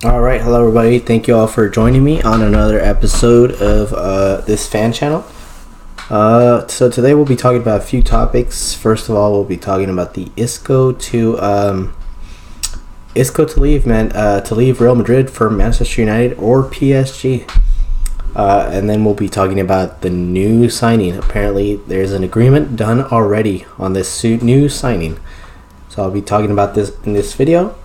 All right, hello everybody. Thank you all for joining me on another episode of this fan channel. So today we'll be talking about a few topics. First of all, we'll be talking about the Isco to leave to leave Real Madrid for Manchester United or PSG. And then we'll be talking about the new signing. Apparently, there's an agreement done already on this new signing. So I'll be talking about this in this video.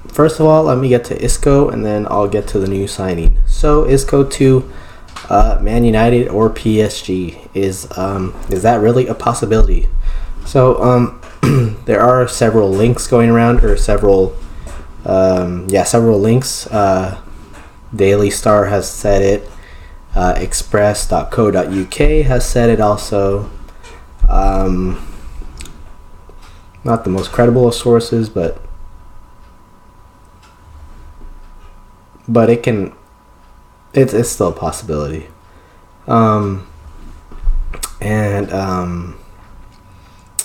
First of all, let me get to Isco, and then I'll get to the new signing. So Isco to Man United or PSG, is that really a possibility? So there are several links going around, or several links. Daily Star has said it. Express.co.uk has said it also. Not the most credible of sources, but it's still a possibility. Now,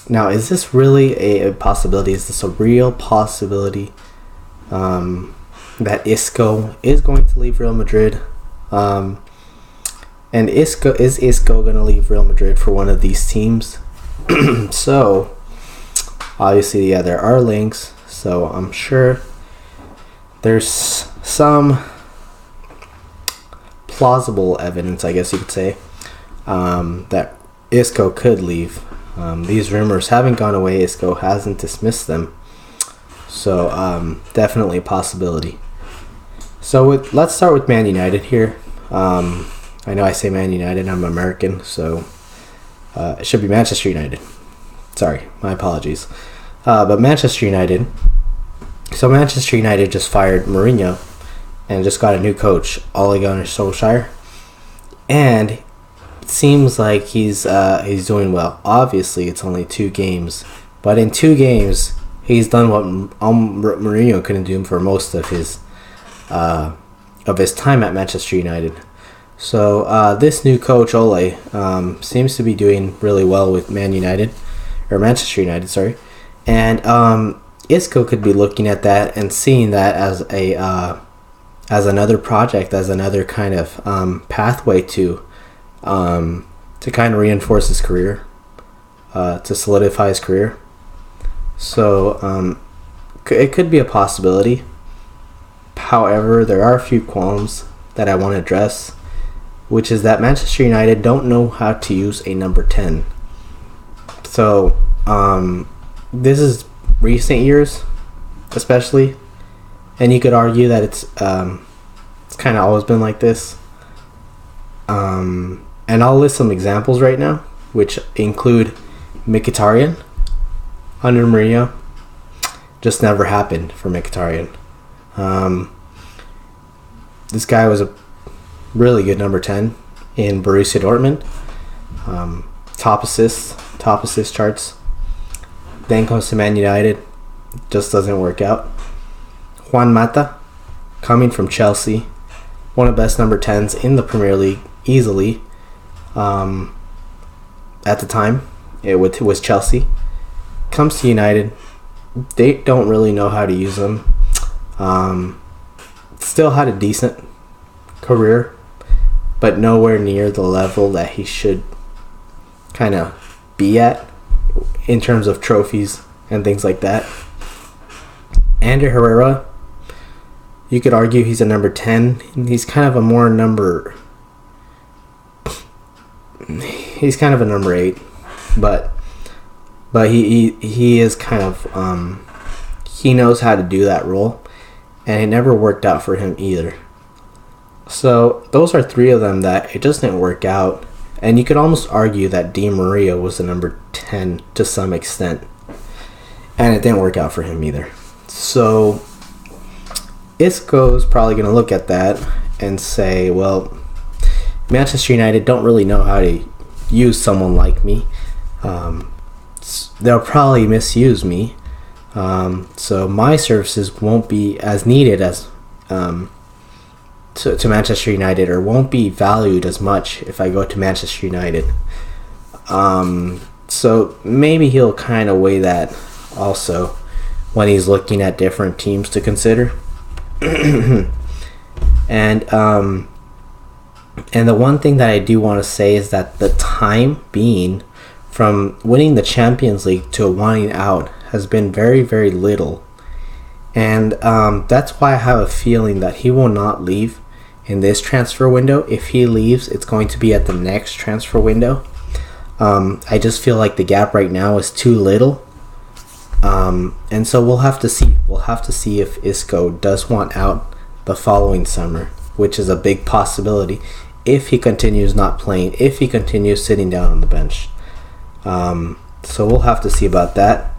is this really a possibility? Is this a real possibility that Isco is going to leave Real Madrid? And is Isco going to leave Real Madrid for one of these teams? So, obviously, yeah, there are links. So I'm sure there's some plausible evidence, I guess you could say, that Isco could leave. These rumors haven't gone away. Isco hasn't dismissed them. So definitely a possibility. So let's start with Man United here. I know I say Man United, I'm American, so it should be Manchester United. Sorry, my apologies. But Manchester United. So Manchester United just fired Mourinho and just got a new coach, Ole Gunnar Solskjaer, and it seems like he's doing well. Obviously, it's only 2 games, but in 2 games, he's done what Mourinho couldn't do for most of his time at Manchester United. So this new coach Ole seems to be doing really well with Manchester United, sorry, and Isco could be looking at that and seeing that as another project, as another kind of pathway to kind of reinforce his career, to solidify his career. So it could be a possibility. However, there are a few qualms that I want to address, which is that Manchester United don't know how to use a number 10. So this is recent years, especially, and you could argue that it's kind of always been like this. And I'll list some examples right now, which include Mkhitaryan under Mourinho. Just never happened for Mkhitaryan. This guy was a really good number 10 in Borussia Dortmund. Top assist charts. Then comes to Man United. Just doesn't work out. Juan Mata, coming from Chelsea. One of the best number 10s in the Premier League, easily. At the time, it was Chelsea. Comes to United. They don't really know how to use him. Still had a decent career, but nowhere near the level that he should kind of be at in terms of trophies and things like that. Ander Herrera, you could argue he's a number 10. He's kind of a number 8, but he is kind of he knows how to do that role, and it never worked out for him either. So those are 3 of them that it just didn't work out. And you could almost argue that Di Maria was the number 10 to some extent, and it didn't work out for him either. So Isco is probably going to look at that and say, well, Manchester United don't really know how to use someone like me. They'll probably misuse me. So my services won't be as needed as to Manchester United, or won't be valued as much if I go to Manchester United. So maybe he'll kind of weigh that also when he's looking at different teams to consider. And and the one thing that I do want to say is that the time being from winning the Champions League to wanting out has been very, very little. And that's why I have a feeling that he will not leave in this transfer window. If he leaves, it's going to be at the next transfer window. I just feel like the gap right now is too little. And so we'll have to see. We'll have to see if Isco does want out the following summer, which is a big possibility if he continues not playing, if he continues sitting down on the bench. So we'll have to see about that.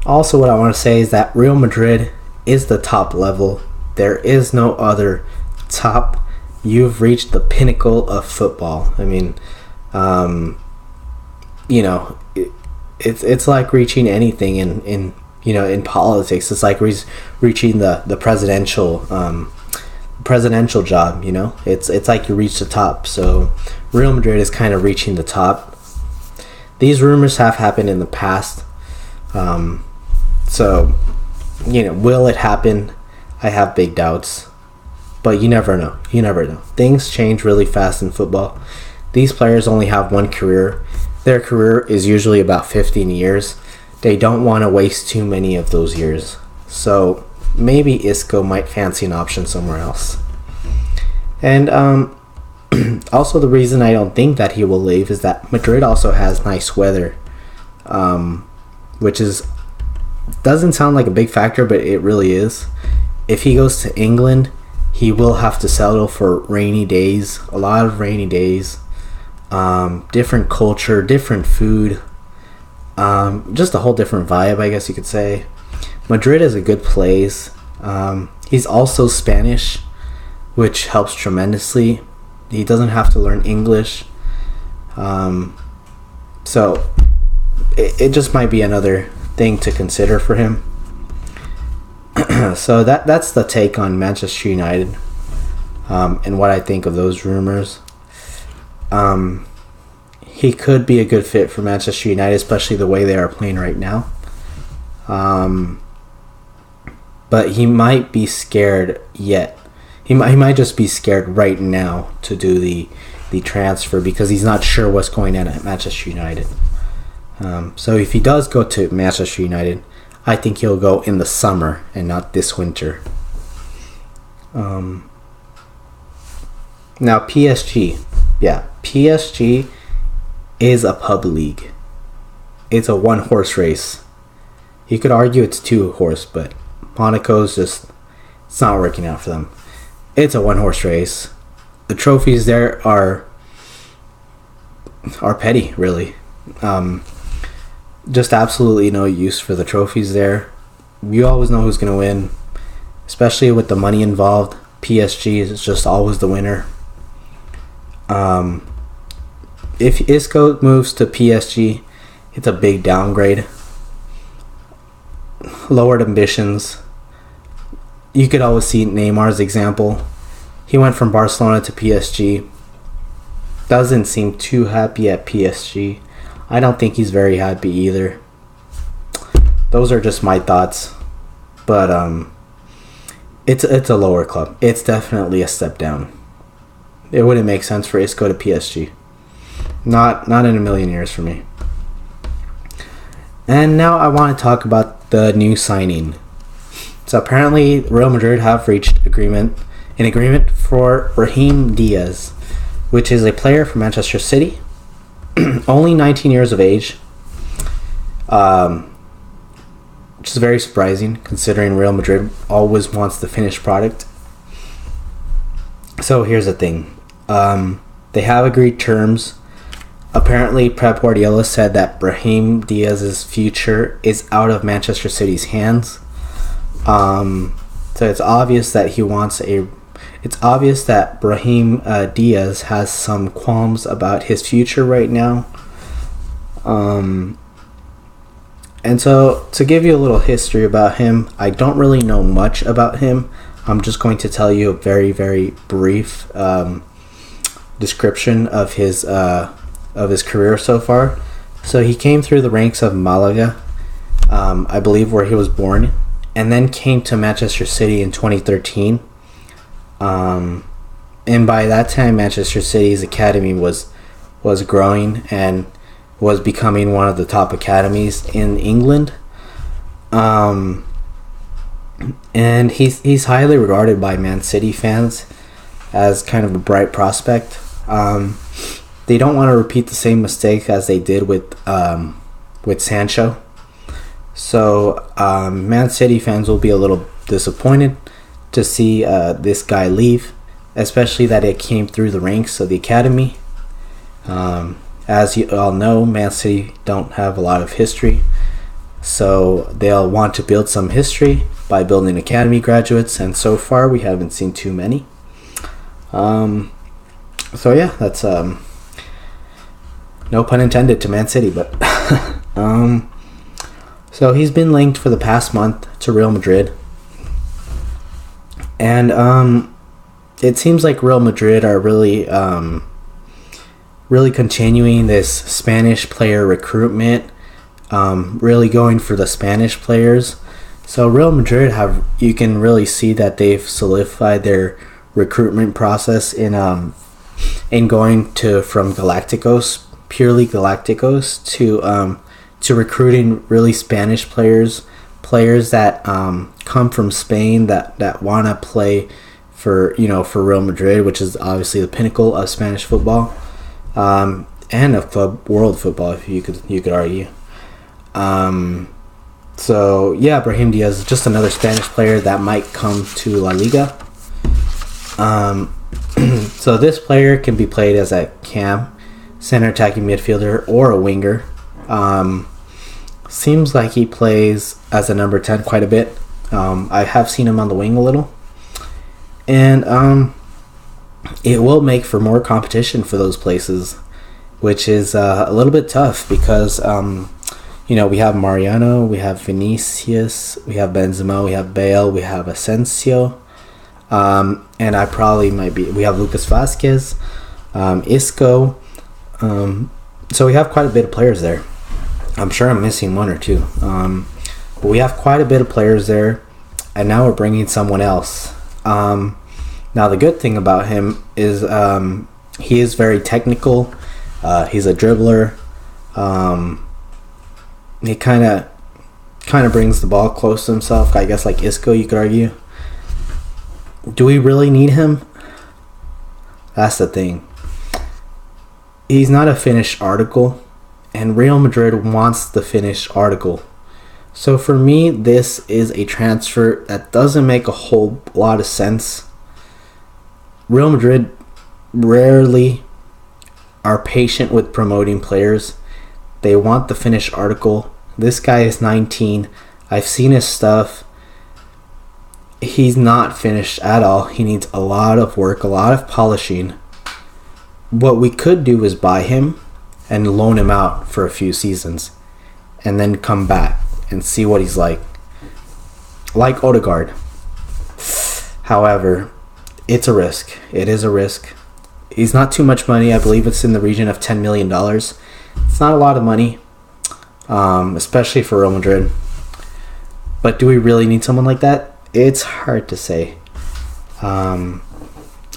Also, what I want to say is that Real Madrid is the top level. There is no other top. You've reached the pinnacle of football. I mean, it's like reaching anything in politics. It's like reaching the presidential job. It's like you reach the top. So Real Madrid is kind of reaching the top. These rumors have happened in the past. So will it happen? I have big doubts, but you never know. Things change really fast in football. These players only have one career. Their career is usually about 15 years. They don't want to waste too many of those years. So maybe Isco might fancy an option somewhere else. And also the reason I don't think that he will leave is that Madrid also has nice weather, which doesn't sound like a big factor, but it really is. If he goes to England, he will have to settle for rainy days, a lot of rainy days, different culture, different food, just a whole different vibe, I guess you could say. Madrid is a good place. He's also Spanish, which helps tremendously. He doesn't have to learn English. So it just might be another thing to consider for him. So that's the take on Manchester United, and what I think of those rumors. He could be a good fit for Manchester United, especially the way they are playing right now. But he might be scared yet. He might just be scared right now to do the transfer because he's not sure what's going on at Manchester United. So if he does go to Manchester United, I think he'll go in the summer and not this winter. Now PSG. Yeah, PSG is a pub league. It's a one-horse race. You could argue it's two-horse, but Monaco's it's not working out for them. It's a one-horse race. The trophies there are petty, really. Just absolutely no use for the trophies there. You always know who's going to win, especially with the money involved. PSG is just always the winner. If Isco moves to PSG, it's a big downgrade. Lowered ambitions. You could always see Neymar's example. He went from Barcelona to PSG. Doesn't seem too happy at PSG. I don't think he's very happy either. Those are just my thoughts. But it's a lower club. It's definitely a step down. It wouldn't make sense for Isco to PSG. Not in a million years for me. And now I want to talk about the new signing. So apparently Real Madrid have reached an agreement for Brahim Diaz, which is a player from Manchester City, only 19 years of age, which is very surprising considering Real Madrid always wants the finished product. So here's the thing. They have agreed terms. Apparently, Pep Guardiola said that Brahim Diaz's future is out of Manchester City's hands. So it's obvious that It's obvious that Brahim Diaz has some qualms about his future right now. And so, to give you a little history about him, I don't really know much about him. I'm just going to tell you a very, very brief description of his career so far. So he came through the ranks of Malaga, I believe, where he was born, and then came to Manchester City in 2013. And by that time, Manchester City's academy was growing and was becoming one of the top academies in England. And he's highly regarded by Man City fans as kind of a bright prospect. They don't want to repeat the same mistake as they did with Sancho. So Man City fans will be a little disappointed to see this guy leave, especially that it came through the ranks of the academy. As you all know, Man City don't have a lot of history, so they'll want to build some history by building academy graduates, and so far we haven't seen too many. So yeah, that's no pun intended to Man City, but so he's been linked for the past month to Real Madrid, and it seems like Real Madrid are really continuing this Spanish player recruitment, really going for the Spanish players. So Real Madrid you can really see that they've solidified their recruitment process in going from Galacticos, purely Galacticos, to recruiting really Spanish players that come from Spain that want to play for Real Madrid, which is obviously the pinnacle of Spanish football, and of world football, if you could argue. So yeah, Brahim Diaz is just another Spanish player that might come to La Liga. So this player can be played as a cam, center attacking midfielder, or a winger. Seems like he plays as a number 10 quite a bit. I have seen him on the wing a little. And it will make for more competition for those places, which is a little bit tough because, we have Mariano, we have Vinicius, we have Benzema, we have Bale, we have Asensio. And we have Lucas Vazquez, Isco. So we have quite a bit of players there. I'm sure I'm missing one or two. But we have quite a bit of players there, and now we're bringing someone else. Now the good thing about him is he is very technical. He's a dribbler. He kind of brings the ball close to himself, I guess, like Isco, you could argue. Do we really need him? That's the thing. He's not a finished article, and Real Madrid wants the finished article. So for me, this is a transfer that doesn't make a whole lot of sense. Real Madrid rarely are patient with promoting players. They want the finished article. This guy is 19. I've seen his stuff. He's not finished at all. He needs a lot of work, a lot of polishing. What we could do is buy him and loan him out for a few seasons and then come back and see what he's like Odegaard. However, it's a risk. It is a risk. He's not too much money. I believe it's in the region of $10 million. It's not a lot of money, especially for Real Madrid. But do we really need someone like that? It's hard to say.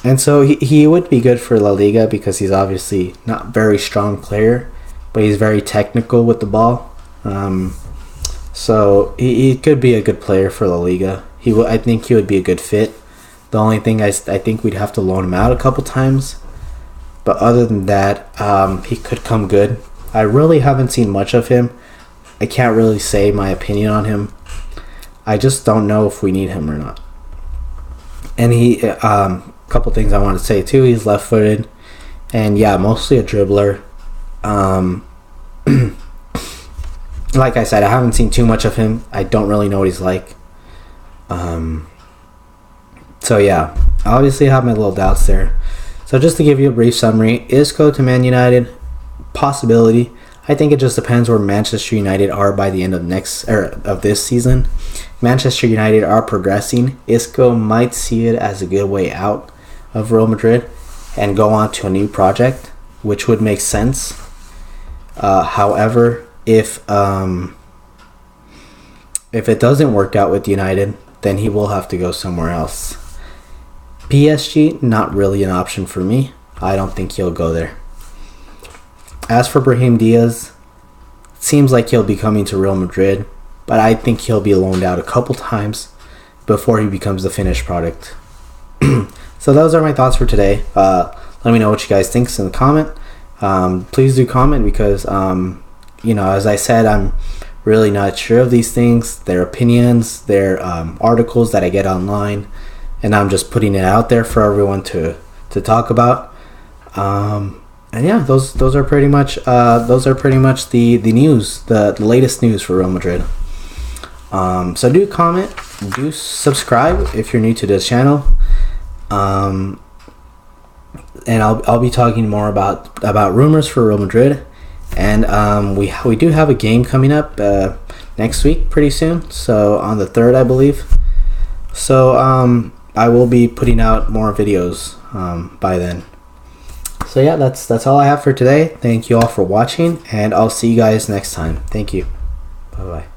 And so he would be good for La Liga because he's obviously not a very strong player, but he's very technical with the ball. So he could be a good player for La Liga. I think he would be a good fit. The only thing I think we'd have to loan him out a couple times. But other than that, he could come good. I really haven't seen much of him. I can't really say my opinion on him. I just don't know if we need him or not. And couple things I want to say too. He's left-footed, and yeah, mostly a dribbler. Like I said, I haven't seen too much of him. I don't really know what he's like. So yeah, obviously I have my little doubts there. So just to give you a brief summary, Isco to Man United, possibility. I think it just depends where Manchester United are by the end of this season. Manchester United are progressing. Isco might see it as a good way out of Real Madrid and go on to a new project, which would make sense. However, if if it doesn't work out with United, then he will have to go somewhere else. PSG, not really an option for me. I don't think he'll go there. As for Brahim Diaz, it seems like he'll be coming to Real Madrid, but I think he'll be loaned out a couple times before he becomes the finished product. So those are my thoughts for today. Let me know what you guys think in the comment. Please do comment because, as I said, I'm really not sure of these things. Their opinions, their articles that I get online, and I'm just putting it out there for everyone to talk about. And yeah, those are pretty much the news, the latest news for Real Madrid. So do comment, do subscribe if you're new to this channel. And I'll be talking more about rumors for Real Madrid, and we do have a game coming up next week pretty soon. So on the 3rd, I believe. So I will be putting out more videos by then. So yeah, that's all I have for today. Thank you all for watching, and I'll see you guys next time. Thank you. Bye bye.